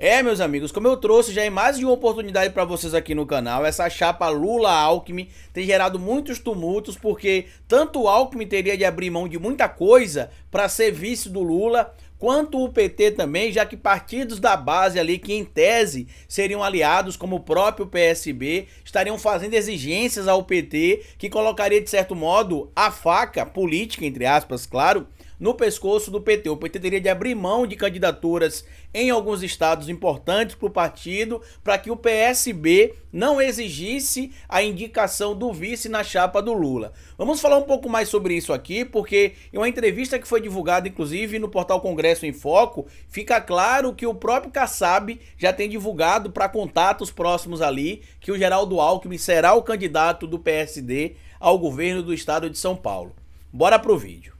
Meus amigos, como eu trouxe já em mais de uma oportunidade para vocês aqui no canal, essa chapa Lula-Alckmin tem gerado muitos tumultos, porque tanto o Alckmin teria de abrir mão de muita coisa para ser vice do Lula, quanto o PT também, já que partidos da base ali, que em tese seriam aliados, como o próprio PSB, estariam fazendo exigências ao PT, que colocaria de certo modo a faca política, entre aspas, claro, no pescoço do PT. O PT teria de abrir mão de candidaturas em alguns estados importantes para o partido, para que o PSB não exigisse a indicação do vice na chapa do Lula. Vamos falar um pouco mais sobre isso aqui, porque em uma entrevista que foi divulgada, inclusive, no portal Congresso em Foco, fica claro que o próprio Kassab já tem divulgado para contatos próximos ali que o Geraldo Alckmin será o candidato do PSD ao governo do estado de São Paulo. Bora pro vídeo.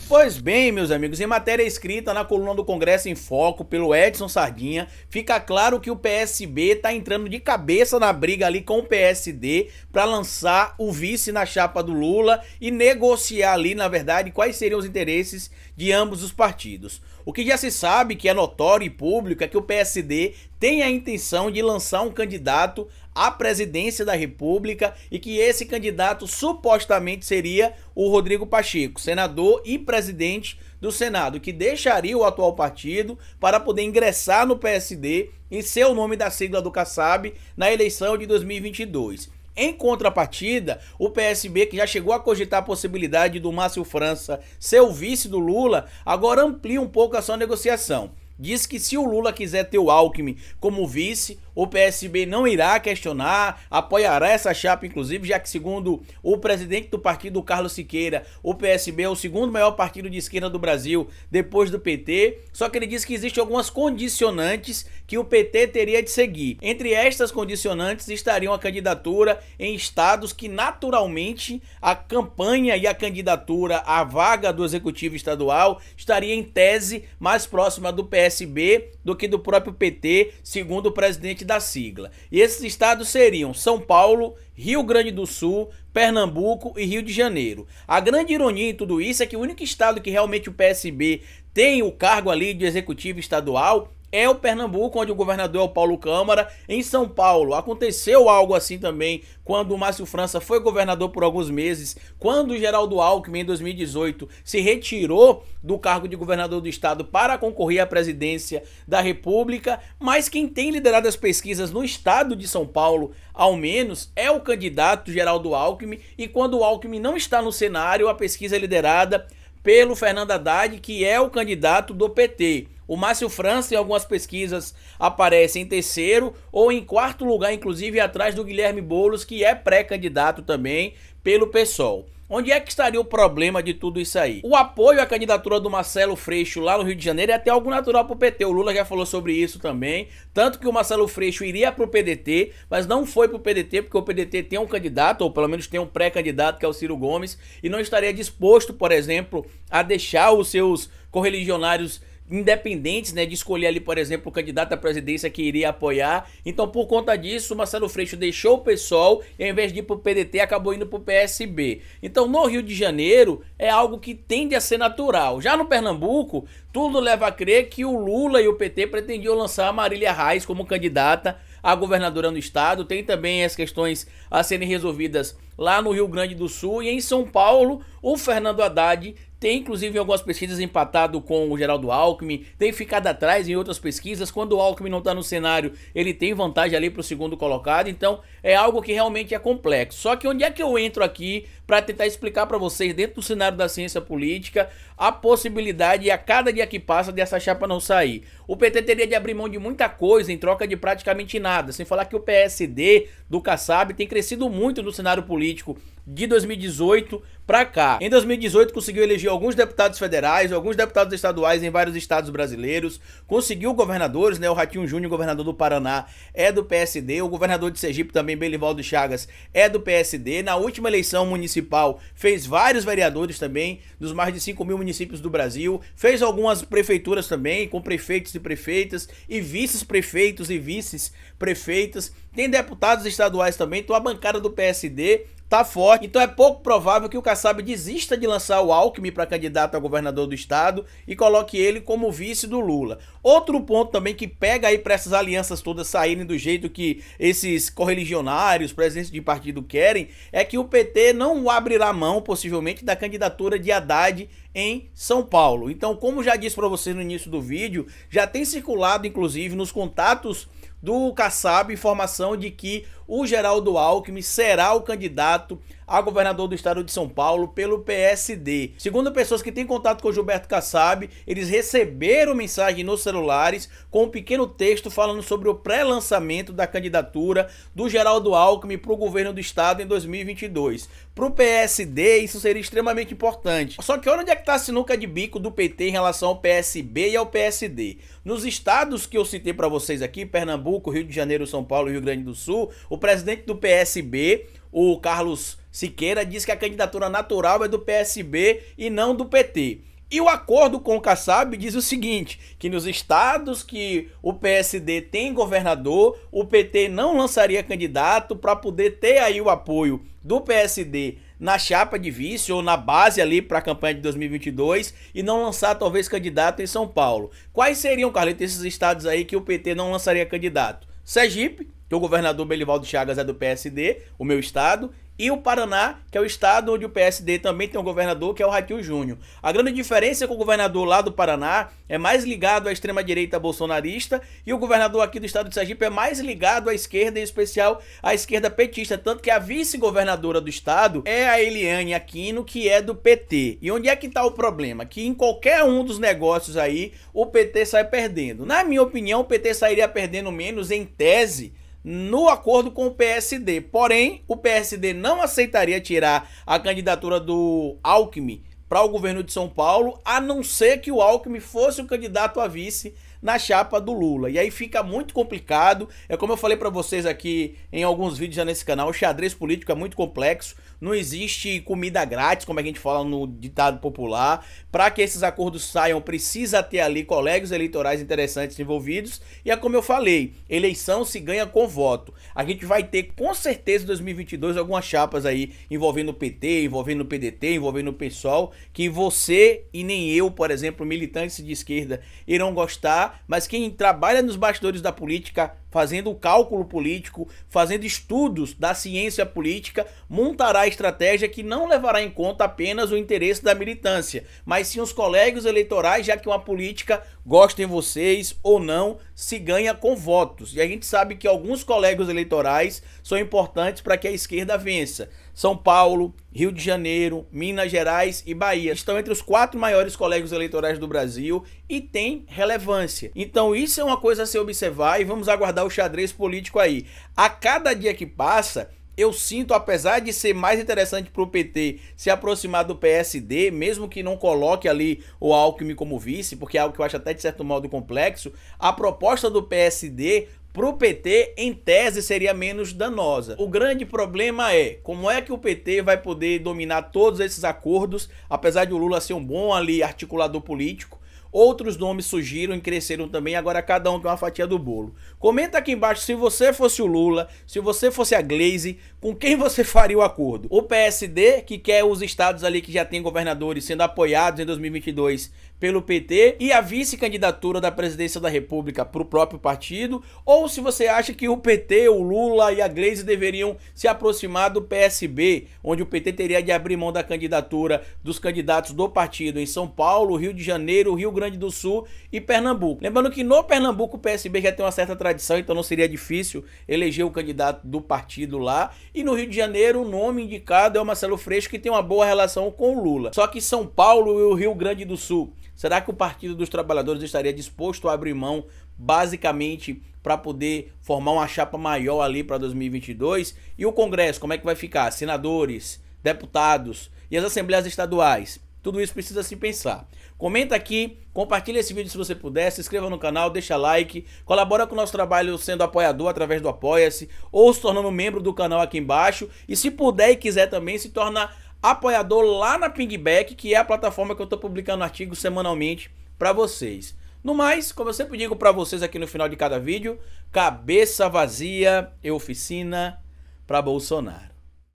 Pois bem, meus amigos, em matéria escrita na coluna do Congresso em Foco pelo Edson Sardinha, fica claro que o PSB está entrando de cabeça na briga ali com o PSD para lançar o vice na chapa do Lula e negociar ali, na verdade, quais seriam os interesses de ambos os partidos. O que já se sabe, que é notório e público, é que o PSD tem a intenção de lançar um candidato à presidência da República e que esse candidato supostamente seria o Rodrigo Pacheco, senador e presidente do Senado, que deixaria o atual partido para poder ingressar no PSD e ser o nome da sigla do Kassab na eleição de 2022. Em contrapartida, o PSB, que já chegou a cogitar a possibilidade do Márcio França ser o vice do Lula, agora amplia um pouco a sua negociação. Diz que se o Lula quiser ter o Alckmin como vice, o PSB não irá questionar, apoiará essa chapa inclusive, já que segundo o presidente do partido, Carlos Siqueira, o PSB é o segundo maior partido de esquerda do Brasil depois do PT, só que ele diz que existem algumas condicionantes que o PT teria de seguir. Entre estas condicionantes estariam a candidatura em estados que naturalmente a campanha e a candidatura à vaga do executivo estadual estaria em tese mais próxima do PSB do que do próprio PT, segundo o presidente da sigla. E esses estados seriam São Paulo, Rio Grande do Sul, Pernambuco e Rio de Janeiro. A grande ironia em tudo isso é que o único estado que realmente o PSB tem o cargo ali de executivo estadual é o Pernambuco, onde o governador é o Paulo Câmara. Em São Paulo aconteceu algo assim também quando o Márcio França foi governador por alguns meses, quando o Geraldo Alckmin em 2018 se retirou do cargo de governador do estado para concorrer à presidência da República, mas quem tem liderado as pesquisas no estado de São Paulo, ao menos, é o candidato Geraldo Alckmin, e quando o Alckmin não está no cenário, a pesquisa é liderada pelo Fernando Haddad, que é o candidato do PT. O Márcio França, em algumas pesquisas, aparece em terceiro ou em quarto lugar, inclusive atrás do Guilherme Boulos, que é pré-candidato também pelo PSOL. Onde é que estaria o problema de tudo isso aí? O apoio à candidatura do Marcelo Freixo lá no Rio de Janeiro é até algo natural para o PT. O Lula já falou sobre isso também. Tanto que o Marcelo Freixo iria para o PDT, mas não foi para o PDT porque o PDT tem um candidato, ou pelo menos tem um pré-candidato, que é o Ciro Gomes, e não estaria disposto, por exemplo, a deixar os seus correligionários independentes, né, de escolher ali, por exemplo, o candidato à presidência que iria apoiar. Então, por conta disso, o Marcelo Freixo deixou o PSOL e, ao invés de ir para o PDT, acabou indo para o PSB. Então, no Rio de Janeiro, é algo que tende a ser natural. Já no Pernambuco, tudo leva a crer que o Lula e o PT pretendiam lançar a Marília Reis como candidata a governadora no estado. Tem também as questões a serem resolvidas lá no Rio Grande do Sul. E em São Paulo, o Fernando Haddad tem, inclusive, em algumas pesquisas empatado com o Geraldo Alckmin, tem ficado atrás em outras pesquisas. Quando o Alckmin não está no cenário, ele tem vantagem ali para o segundo colocado. Então, é algo que realmente é complexo. Só que onde é que eu entro aqui para tentar explicar para vocês, dentro do cenário da ciência política, a possibilidade, a cada dia que passa, dessa chapa não sair? O PT teria de abrir mão de muita coisa em troca de praticamente nada. Sem falar que o PSD do Kassab tem crescido muito no cenário político de 2018 para cá. Em 2018 conseguiu eleger alguns deputados federais, alguns deputados estaduais em vários estados brasileiros, conseguiu governadores, né? O Ratinho Júnior, governador do Paraná, é do PSD, o governador de Sergipe também, Belivaldo Chagas, é do PSD. Na última eleição municipal fez vários vereadores também, dos mais de 5 mil municípios do Brasil, fez algumas prefeituras também, com prefeitos e prefeitas, e vice-prefeitos e vices-prefeitas, tem deputados estaduais também. Então a bancada do PSD tá forte, então é pouco provável que o Kassab desista de lançar o Alckmin para candidato a governador do estado e coloque ele como vice do Lula. Outro ponto também que pega aí para essas alianças todas saírem do jeito que esses correligionários, presidentes de partido querem, é que o PT não abrirá mão, possivelmente, da candidatura de Haddad em São Paulo. Então, como já disse para vocês no início do vídeo, já tem circulado, inclusive, nos contatos do Kassab, informação de que o Geraldo Alckmin será o candidato a governador do estado de São Paulo pelo PSD. Segundo pessoas que têm contato com o Gilberto Kassab, eles receberam mensagem nos celulares com um pequeno texto falando sobre o pré-lançamento da candidatura do Geraldo Alckmin para o governo do estado em 2022. Para o PSD, isso seria extremamente importante. Só que olha onde é que está a sinuca de bico do PT em relação ao PSB e ao PSD. Nos estados que eu citei para vocês aqui, Pernambuco, Rio de Janeiro, São Paulo e Rio Grande do Sul, o presidente do PSB, o Carlos Siqueira, diz que a candidatura natural é do PSB e não do PT. E o acordo com o Kassab diz o seguinte, que nos estados que o PSD tem governador, o PT não lançaria candidato para poder ter aí o apoio do PSD na chapa de vice ou na base ali para a campanha de 2022 e não lançar talvez candidato em São Paulo. Quais seriam, Carlito, esses estados aí que o PT não lançaria candidato? Sergipe, que o governador Belivaldo Chagas é do PSD, o meu estado, e o Paraná, que é o estado onde o PSD também tem um governador, que é o Ratinho Júnior. A grande diferença é que o governador lá do Paraná é mais ligado à extrema-direita bolsonarista e o governador aqui do estado de Sergipe é mais ligado à esquerda, em especial à esquerda petista, tanto que a vice-governadora do estado é a Eliane Aquino, que é do PT. E onde é que está o problema? Que em qualquer um dos negócios aí, o PT sai perdendo. Na minha opinião, o PT sairia perdendo menos em tese no acordo com o PSD, porém o PSD não aceitaria tirar a candidatura do Alckmin para o governo de São Paulo, a não ser que o Alckmin fosse o candidato a vice na chapa do Lula. E aí fica muito complicado. É como eu falei para vocês aqui em alguns vídeos já nesse canal, o xadrez político é muito complexo. Não existe comida grátis, como a gente fala no ditado popular. Para que esses acordos saiam, precisa ter ali colégios eleitorais interessantes envolvidos. E é como eu falei, eleição se ganha com voto. A gente vai ter com certeza em 2022 algumas chapas aí envolvendo o PT, envolvendo o PDT, envolvendo o PSOL, que você e nem eu, por exemplo, militantes de esquerda, irão gostar. Mas quem trabalha nos bastidores da política, fazendo o cálculo político, fazendo estudos da ciência política, montará a estratégia que não levará em conta apenas o interesse da militância, mas sim os colégios eleitorais, já que uma política, gostem vocês ou não, se ganha com votos. E a gente sabe que alguns colégios eleitorais são importantes para que a esquerda vença. São Paulo, Rio de Janeiro, Minas Gerais e Bahia estão entre os 4 maiores colégios eleitorais do Brasil e tem relevância. Então isso é uma coisa a se observar e vamos aguardar o xadrez político aí. A cada dia que passa, eu sinto, apesar de ser mais interessante para o PT se aproximar do PSD, mesmo que não coloque ali o Alckmin como vice, porque é algo que eu acho até de certo modo complexo, a proposta do PSD para o PT, em tese, seria menos danosa. O grande problema é como é que o PT vai poder dominar todos esses acordos, apesar de o Lula ser um bom ali articulador político. Outros nomes surgiram e cresceram também, agora cada um tem uma fatia do bolo. Comenta aqui embaixo se você fosse o Lula, se você fosse a Glaze, com quem você faria o acordo? O PSD, que quer os estados ali que já tem governadores sendo apoiados em 2022 pelo PT, e a vice-candidatura da presidência da República para o próprio partido, ou se você acha que o PT, o Lula e a Glaze deveriam se aproximar do PSB, onde o PT teria de abrir mão da candidatura dos candidatos do partido em São Paulo, Rio de Janeiro, Rio Grande do Sul e Pernambuco. Lembrando que no Pernambuco o PSB já tem uma certa tradição, então não seria difícil eleger o candidato do partido lá, e no Rio de Janeiro o nome indicado é o Marcelo Freixo, que tem uma boa relação com o Lula. Só que São Paulo e o Rio Grande do Sul, será que o Partido dos Trabalhadores estaria disposto a abrir mão, basicamente, para poder formar uma chapa maior ali para 2022? E o Congresso, como é que vai ficar? Senadores, deputados e as assembleias estaduais? Tudo isso precisa se pensar. Comenta aqui, compartilha esse vídeo se você puder, se inscreva no canal, deixa like, colabora com o nosso trabalho sendo apoiador através do Apoia-se ou se tornando membro do canal aqui embaixo. E se puder e quiser também, se torna apoiador lá na Pingback, que é a plataforma que eu estou publicando artigos semanalmente para vocês. No mais, como eu sempre digo para vocês aqui no final de cada vídeo, cabeça vazia é oficina para Bolsonaro.